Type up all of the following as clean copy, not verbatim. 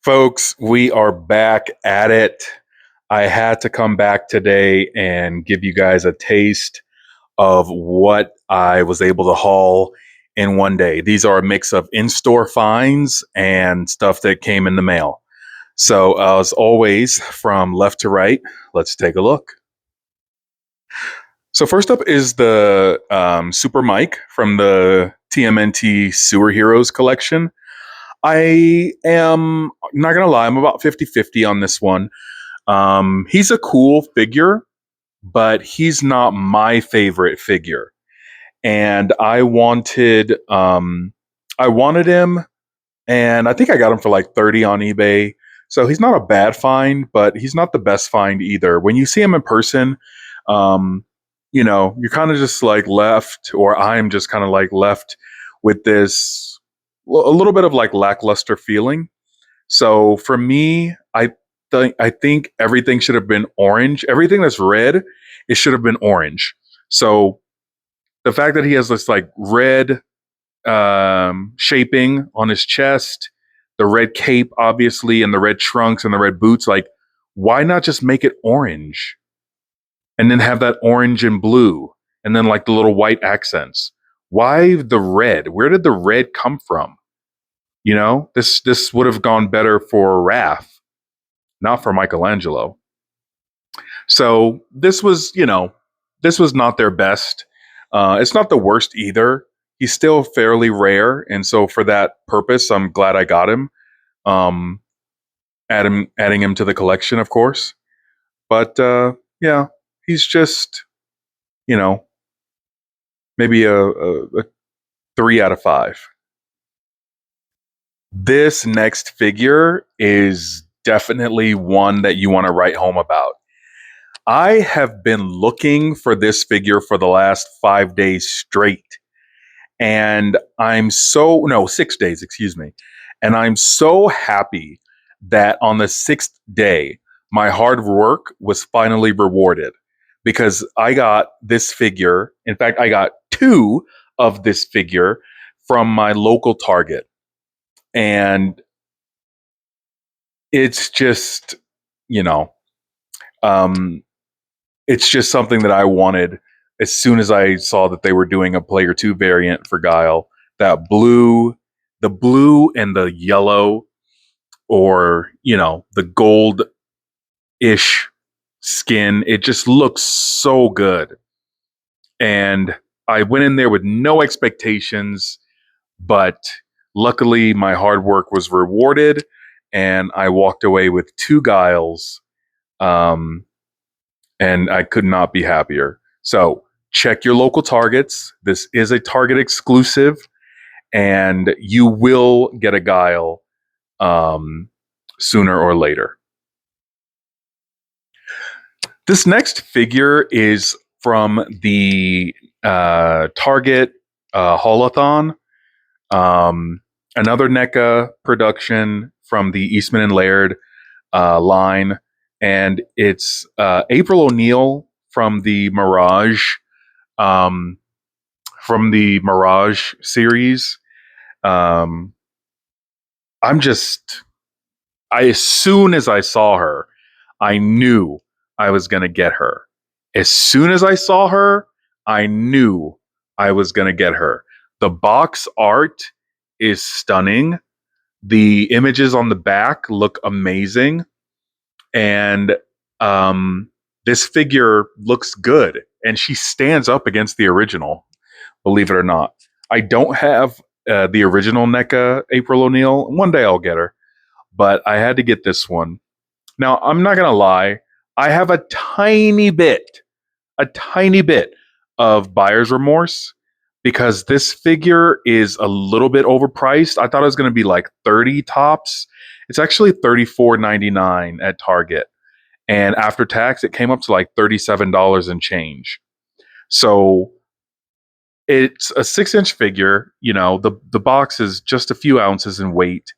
Folks, we are back at it. I had to come back today and give you guys a taste of what I was able to haul in one day. These are a mix of in store finds and stuff that came in the mail. So, as always, from left to right, let's take a look. So, first up is the Super Mike from the TMNT Sewer Heroes collection. I am not going to lie, I'm about 50-50 on this one. He's a cool figure, but he's not my favorite figure. And I wanted him, and I think I got him for like 30 on eBay. So he's not a bad find, but he's not the best find either. When you see him in person, um, you're kind of just like left, or I'm just kind of like left with this a little bit of like lackluster feeling. So for me, I think everything should have been orange. Everything that's red, it should have been orange. So the fact that he has this like red shaping on his chest, the red cape, obviously, and the red trunks and the red boots, like, why not just make it orange and then have that orange and blue and then like the little white accents? Why the red? Where did the red come from? This would have gone better for Raph, not for Michelangelo. So this was not their best. It's not the worst either. He's still fairly rare, and so for that purpose, I'm glad I got him. Um, adding him to the collection, of course. But yeah, he's just you know maybe a 3 out of 5. This next figure is definitely one that you want to write home about. I have been looking for this figure for the last 5 days straight. And I'm so, no, 6 days, excuse me. And I'm so happy that on the sixth day, my hard work was finally rewarded because I got this figure. In fact, I got two of this figure from my local Target. And it's just, you know, um, it's just something that I wanted as soon as I saw that they were doing a player two variant for Guile. That blue, the blue and the yellow, or the gold ish skin, it just looks so good. And I went in there with no expectations, but luckily my hard work was rewarded, and I walked away with two Guiles. Um, and I could not be happier. So check your local Targets. This is a Target exclusive, and you will get a guile sooner or later. This next figure is from the Target Haulathon, another NECA production from the Eastman and Laird line, and it's April O'Neil from the um, Mirage series. Um, I'm just, as soon as I saw her, I knew I was going to get her. As soon as I saw her, I knew I was going to get her. The box art is stunning. The images on the back look amazing. And this figure looks good. And she stands up against the original, believe it or not. I don't have the original NECA April O'Neil. One day I'll get her, but I had to get this one. Now, I'm not going to lie. I have a tiny bit of buyer's remorse because this figure is a little bit overpriced. I thought it was going to be like 30 tops. It's actually $34.99 at Target. And after tax, it came up to like $37 and change. So it's a 6-inch figure. The box is just a few ounces in weight,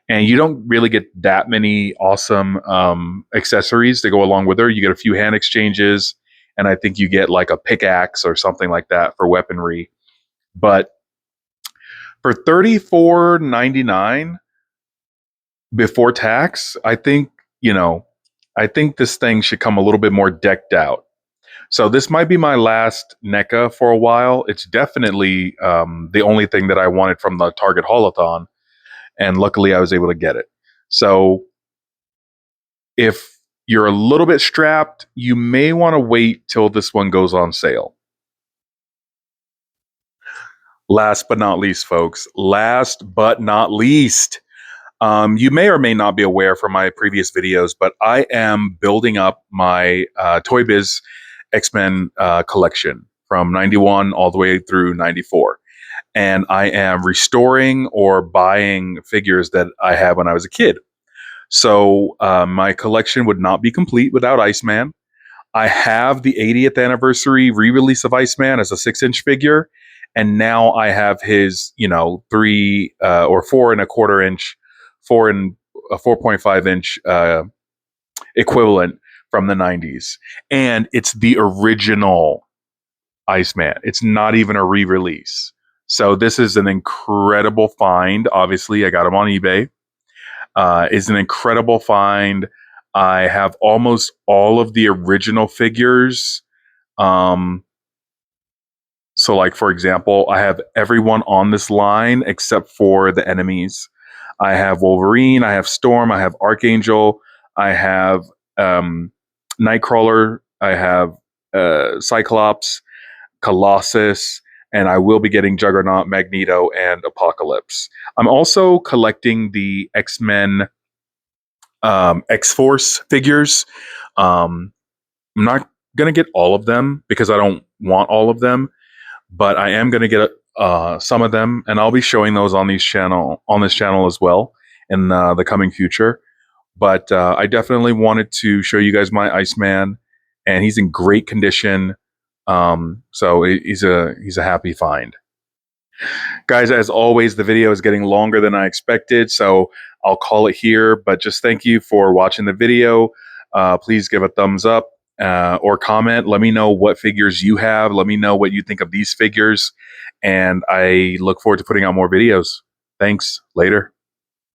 and you don't really get that many awesome accessories to go along with her. You get a few hand exchanges, and I think you get like a pickaxe or something like that for weaponry. But for $34.99, before tax, I think, I think this thing should come a little bit more decked out. So this might be my last NECA for a while. It's definitely the only thing that I wanted from the Target Haulathon, and luckily I was able to get it. So if you're a little bit strapped, you may want to wait till this one goes on sale. Last but not least, folks, last but not least, you may or may not be aware from my previous videos, but I am building up my Toy Biz X-Men collection from 91 all the way through 94. And I am restoring or buying figures that I had when I was a kid. So my collection would not be complete without Iceman. I have the 80th anniversary re-release of Iceman as a 6-inch figure, and now I have his, 3 or 4.25 inch, 4.5 inch equivalent from the 90s, and it's the original Iceman. It's not even a re-release. So this is an incredible find. Obviously, I got him on eBay. Is an incredible find. I have almost all of the original figures. So, like, for example, I have everyone on this line except for the enemies. I have Wolverine, I have Storm, I have Archangel, I have Nightcrawler, I have Cyclops, Colossus, and I will be getting Juggernaut, Magneto, and Apocalypse. I'm also collecting the X-Men X-Force figures. I'm not going to get all of them because I don't want all of them, but I am going to get some of them, and I'll be showing those on this channel as well in the coming future. But I definitely wanted to show you guys my Iceman, and he's in great condition. So he's a happy find. Guys, as always, the video is getting longer than I expected, so I'll call it here. But just thank you for watching the video. Please give a thumbs up or comment. Let me know what figures you have. Let me know what you think of these figures. And I look forward to putting out more videos. Thanks. Later.